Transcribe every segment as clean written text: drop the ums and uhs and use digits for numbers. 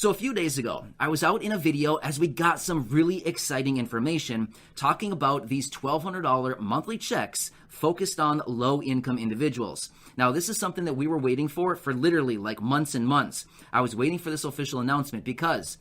So a few days ago, I was out in a video as we got some really exciting information talking about these $1,200 monthly checks focused on low-income individuals. Now, this is something that we were waiting for literally like months and months. I was waiting for this official announcement because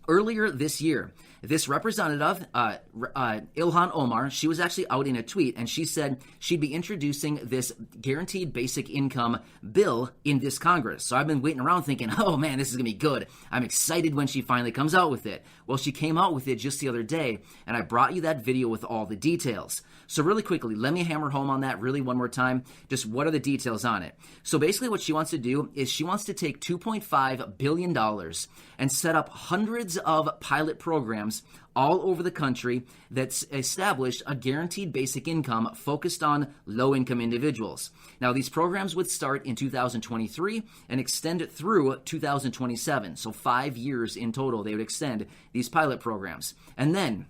earlier this year, this representative, Ilhan Omar, she was actually out in a tweet and she said she'd be introducing this guaranteed basic income bill in this Congress. So I've been waiting around thinking, oh man, this is going to be good. I'm excited when she finally comes out with it. Well, she came out with it just the other day and I brought you that video with all the details. So really quickly, let me hammer home on that really one more time. Just what are the details on it? So basically what she wants to do is she wants to take $2.5 billion and set up hundreds of pilot programs all over the country that's established a guaranteed basic income focused on low-income individuals. Now, these programs would start in 2023 and extend through 2027. So 5 years in total, they would extend these pilot programs. And then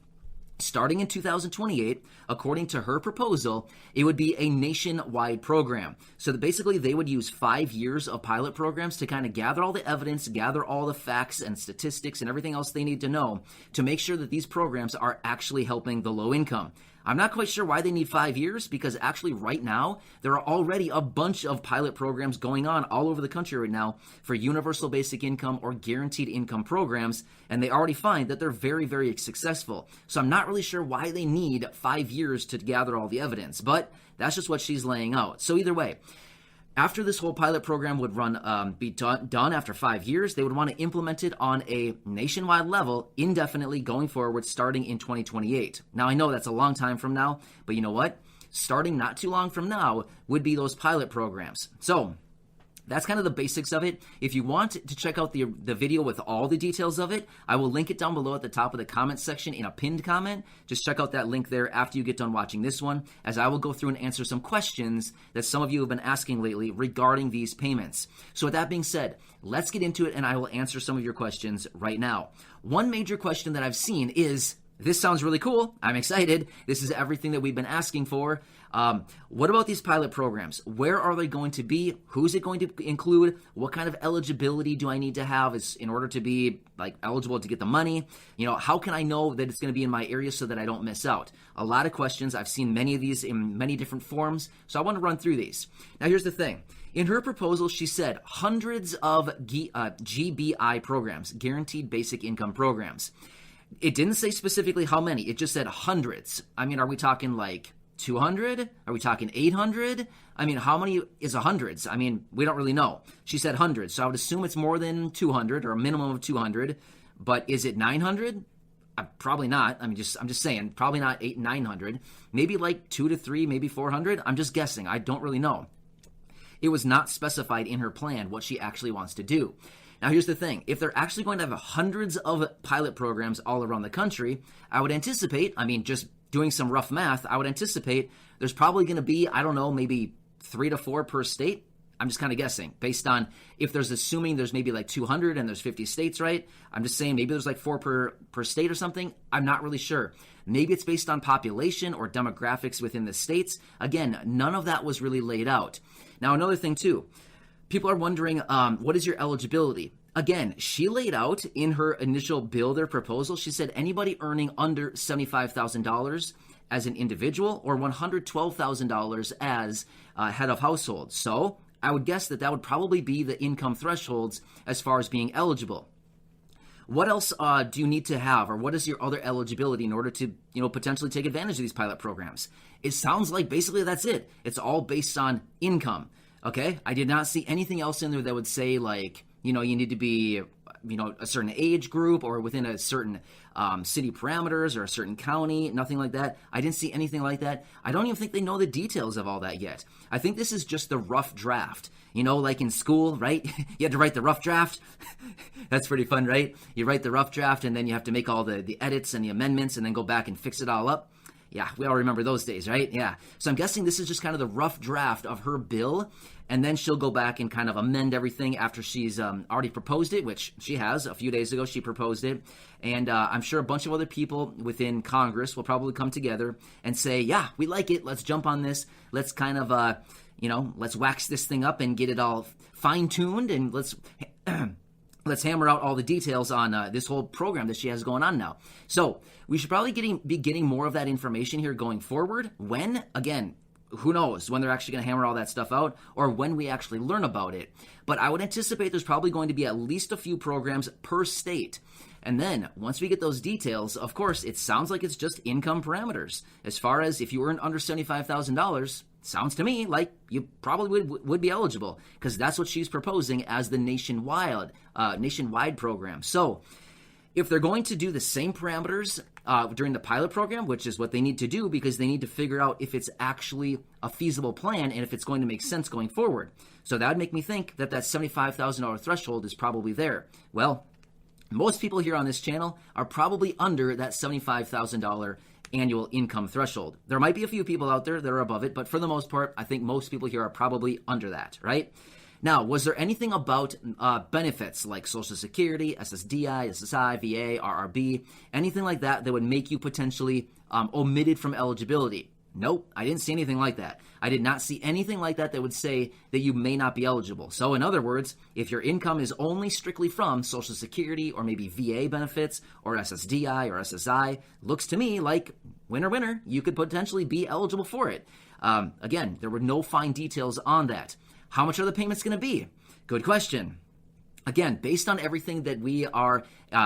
starting in 2028, according to her proposal, it would be a nationwide program. So that basically they would use 5 years of pilot programs to kind of gather all the evidence, gather all the facts and statistics and everything else they need to know to make sure that these programs are actually helping the low income. I'm not quite sure why they need 5 years because actually right now there are already a bunch of pilot programs going on all over the country right now for universal basic income or guaranteed income programs, and they already find that they're very, very successful. So I'm not really sure why they need 5 years to gather all the evidence, but that's just what she's laying out. So either way, after this whole pilot program would be done after 5 years, they would want to implement it on a nationwide level indefinitely going forward, starting in 2028. Now, I know that's a long time from now, but you know what? Starting not too long from now would be those pilot programs. So that's kind of the basics of it. If you want to check out the video with all the details of it, I will link it down below at the top of the comment section in a pinned comment. Just check out that link there after you get done watching this one, as I will go through and answer some questions that some of you have been asking lately regarding these payments. So with that being said, let's get into it and I will answer some of your questions right now. One major question that I've seen is, this sounds really cool. I'm excited. This is everything that we've been asking for. What about these pilot programs? Where are they going to be? Who's it going to include? What kind of eligibility do I need to have in order to be eligible to get the money? You know, how can I know that it's going to be in my area so that I don't miss out? A lot of questions. I've seen many of these in many different forms, so I want to run through these. Now, here's the thing. In her proposal, she said hundreds of GBI programs, guaranteed basic income programs. It didn't say specifically how many. It just said hundreds. I mean, are we talking like 200? Are we talking 800? I mean, how many is hundreds? I mean, we don't really know. She said hundreds, so I would assume it's more than 200 or a minimum of 200. But is it 900? Probably not. I'm just saying, probably not 900. Maybe like 2 to 3, maybe 400. I'm just guessing. I don't really know. It was not specified in her plan what she actually wants to do. Now, here's the thing. If they're actually going to have hundreds of pilot programs all around the country, I would anticipate, just doing some rough math, I would anticipate there's probably going to be, I don't know, maybe 3 to 4 per state. I'm just kind of guessing based on if there's assuming there's maybe like 200 and there's 50 states, right? I'm just saying maybe there's like 4 per state or something. I'm not really sure. Maybe it's based on population or demographics within the states. Again, none of that was really laid out. Now, another thing too. People are wondering, what is your eligibility? Again, she laid out in her initial bill, their proposal, she said anybody earning under $75,000 as an individual or $112,000 as head of household. So I would guess that would probably be the income thresholds as far as being eligible. What else do you need to have, or what is your other eligibility in order to, potentially take advantage of these pilot programs? It sounds like basically that's it. It's all based on income. Okay, I did not see anything else in there that would say you need to be, a certain age group or within a certain city parameters or a certain county, nothing like that. I didn't see anything like that. I don't even think they know the details of all that yet. I think this is just the rough draft. Like in school, right? You had to write the rough draft. That's pretty fun, right? You write the rough draft and then you have to make all the edits and the amendments and then go back and fix it all up. Yeah, we all remember those days, right? Yeah. So I'm guessing this is just kind of the rough draft of her bill, and then she'll go back and kind of amend everything after she's already proposed it, which she has. A few days ago, she proposed it. And I'm sure a bunch of other people within Congress will probably come together and say, yeah, we like it. Let's jump on this. Let's kind of, let's wax this thing up and get it all fine-tuned, and let's let's hammer out all the details on this whole program that she has going on now. So we should probably be getting more of that information here going forward. When, again, who knows when they're actually going to hammer all that stuff out or when we actually learn about it. But I would anticipate there's probably going to be at least a few programs per state. And then once we get those details, of course, it sounds like it's just income parameters. As far as if you earn under $75,000, sounds to me like you probably would be eligible, because that's what she's proposing as the nationwide program. So if they're going to do the same parameters during the pilot program, which is what they need to do because they need to figure out if it's actually a feasible plan and if it's going to make sense going forward. So that would make me think that that $75,000 threshold is probably there. Well, most people here on this channel are probably under that $75,000 annual income threshold. There might be a few people out there that are above it, but for the most part, I think most people here are probably under that, right? Now, was there anything about benefits like Social Security, SSDI, SSI, VA, RRB, anything like that that would make you potentially omitted from eligibility? Nope, I didn't see anything like that. I did not see anything like that that would say that you may not be eligible. So in other words, if your income is only strictly from Social Security or maybe VA benefits or SSDI or SSI, looks to me like winner, you could potentially be eligible for it. Again, there were no fine details on that. How much are the payments going to be? Good question. Again, based on everything that we are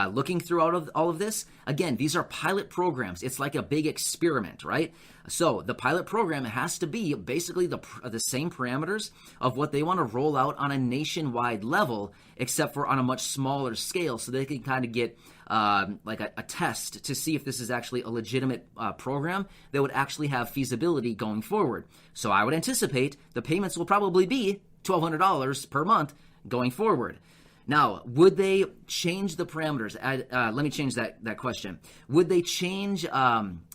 looking through out of all of this, again, these are pilot programs. It's like a big experiment, right? So the pilot program has to be basically the same parameters of what they want to roll out on a nationwide level, except for on a much smaller scale, so they can kind of get like a test to see if this is actually a legitimate program that would actually have feasibility going forward. So I would anticipate the payments will probably be $1,200 per month going forward. Now, would they change the parameters? Let me change that question. Would they change,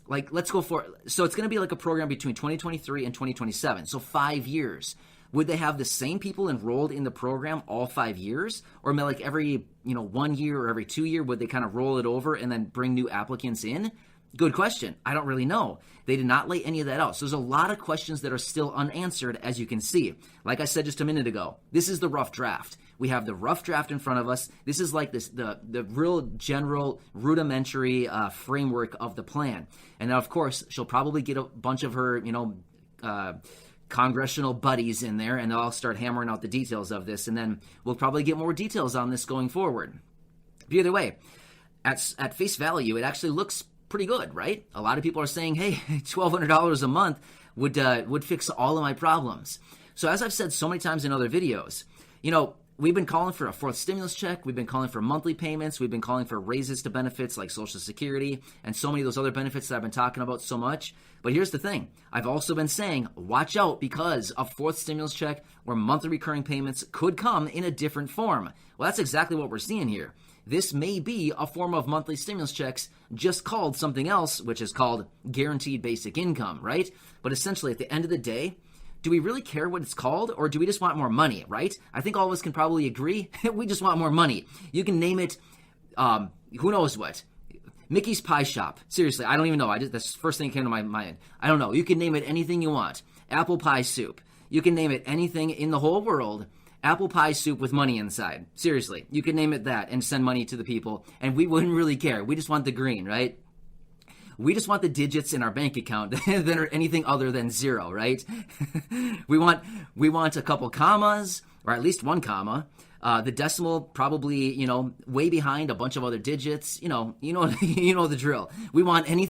let's go for, so it's going to be like a program between 2023 and 2027, so 5 years. Would they have the same people enrolled in the program all 5 years? Or like every 1 year or every 2 year, would they kind of roll it over and then bring new applicants in? Good question. I don't really know. They did not lay any of that out. So there's a lot of questions that are still unanswered, as you can see. Like I said just a minute ago, this is the rough draft. We have the rough draft in front of us. This is like the real general rudimentary framework of the plan. And now, of course, she'll probably get a bunch of her, congressional buddies in there, and they'll all start hammering out the details of this. And then we'll probably get more details on this going forward. But either way, at face value, it actually looks pretty good, right? A lot of people are saying, hey, $1,200 a month would fix all of my problems. So as I've said so many times in other videos, we've been calling for a fourth stimulus check. We've been calling for monthly payments. We've been calling for raises to benefits like Social Security and so many of those other benefits that I've been talking about so much. But here's the thing. I've also been saying, watch out, because a fourth stimulus check or monthly recurring payments could come in a different form. Well, that's exactly what we're seeing here. This may be a form of monthly stimulus checks just called something else, which is called guaranteed basic income, right? But essentially, at the end of the day, do we really care what it's called, or do we just want more money, right? I think all of us can probably agree we just want more money. You can name it, who knows what, Mickey's Pie Shop. Seriously, I don't even know. That's the first thing that came to my mind. I don't know. You can name it anything you want. Apple pie soup. You can name it anything in the whole world. Apple pie soup with money inside. Seriously, you could name it that and send money to the people, and we wouldn't really care. We just want the green, right? We just want the digits in our bank account that are anything other than zero, right? we want a couple commas, or at least one comma. The decimal probably, way behind a bunch of other digits. You know the drill. We want anything